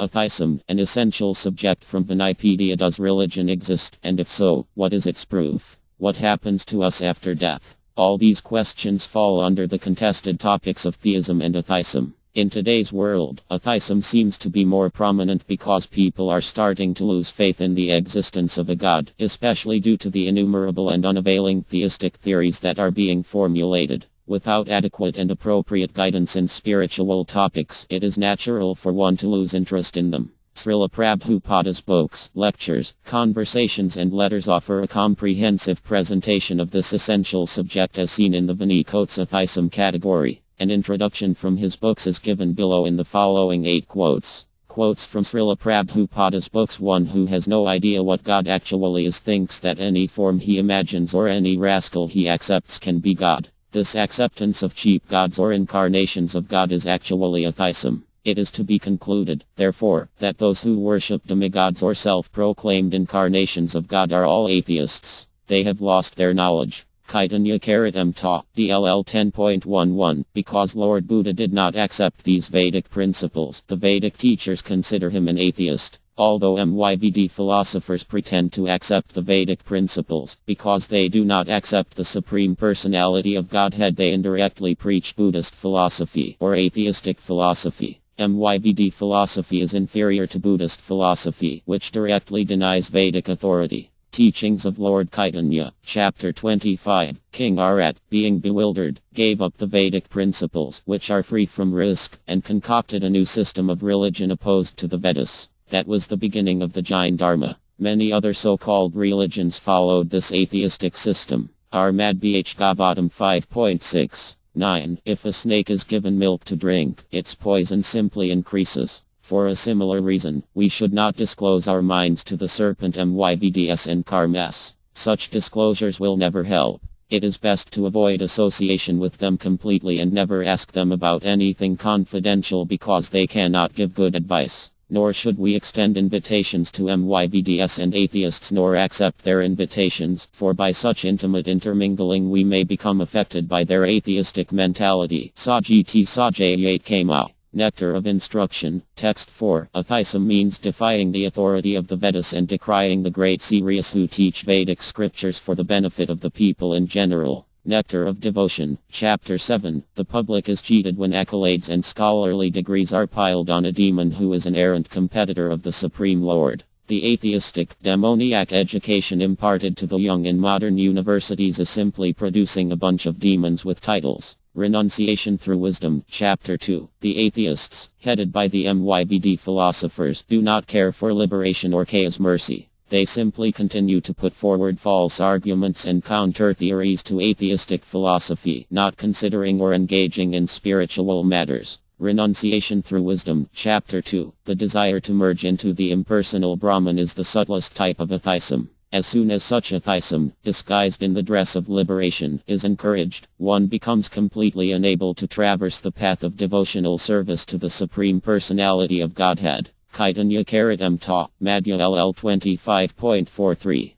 Atheism, an essential subject from Wikipedia. Does religion exist, and if so, what is its proof? What happens to us after death? All these questions fall under the contested topics of theism and atheism. In today's world, atheism seems to be more prominent because people are starting to lose faith in the existence of a god, especially due to the innumerable and unavailing theistic theories that are being formulated. Without adequate and appropriate guidance in spiritual topics, it is natural for one to lose interest in them. Srila Prabhupada's books, lectures, conversations and letters offer a comprehensive presentation of this essential subject as seen in the Vinay's Atheism category. An introduction from his books is given below in the following 8 quotes. Quotes from Srila Prabhupada's books. One who has no idea what God actually is thinks that any form he imagines or any rascal he accepts can be God. This acceptance of cheap gods or incarnations of God is actually atheism. It is to be concluded, therefore, that those who worship demigods or self-proclaimed incarnations of God are all atheists. They have lost their knowledge. Chaitanya Charitamrita, DLL 10.11. Because Lord Buddha did not accept these Vedic principles, the Vedic teachers consider him an atheist. Although MYVD philosophers pretend to accept the Vedic principles, because they do not accept the Supreme Personality of Godhead, they indirectly preach Buddhist philosophy or atheistic philosophy. MYVD philosophy is inferior to Buddhist philosophy, which directly denies Vedic authority. Teachings of Lord Chaitanya, Chapter 25. King Arat, being bewildered, gave up the Vedic principles, which are free from risk, and concocted a new system of religion opposed to the Vedas. That was the beginning of the Jain Dharma. Many other so-called religions followed this atheistic system. Armad Bh Gavatam 5.6.9. If a snake is given milk to drink, its poison simply increases. For a similar reason, we should not disclose our minds to the serpent MYVDS and karmas. Such disclosures will never help. It is best to avoid association with them completely and never ask them about anything confidential because they cannot give good advice. Nor should we extend invitations to MYVDS and atheists nor accept their invitations, for by such intimate intermingling we may become affected by their atheistic mentality. Sajiti Sajayat Kama. Nectar of Instruction, Text 4. Atheism means defying the authority of the Vedas and decrying the great serious who teach Vedic scriptures for the benefit of the people in general. Nectar of Devotion, Chapter 7. The public is cheated when accolades and scholarly degrees are piled on a demon who is an errant competitor of the Supreme Lord. The atheistic, demoniac education imparted to the young in modern universities is simply producing a bunch of demons with titles. Renunciation through Wisdom, Chapter 2. The atheists, headed by the MYVD philosophers, do not care for liberation or chaos mercy. They simply continue to put forward false arguments and counter-theories to atheistic philosophy, not considering or engaging in spiritual matters. Renunciation through Wisdom, Chapter 2. The desire to merge into the impersonal Brahman is the subtlest type of atheism. As soon as such atheism, disguised in the dress of liberation, is encouraged, one becomes completely unable to traverse the path of devotional service to the Supreme Personality of Godhead. Chaitanya Charitamrita, Madhya LL 25.43.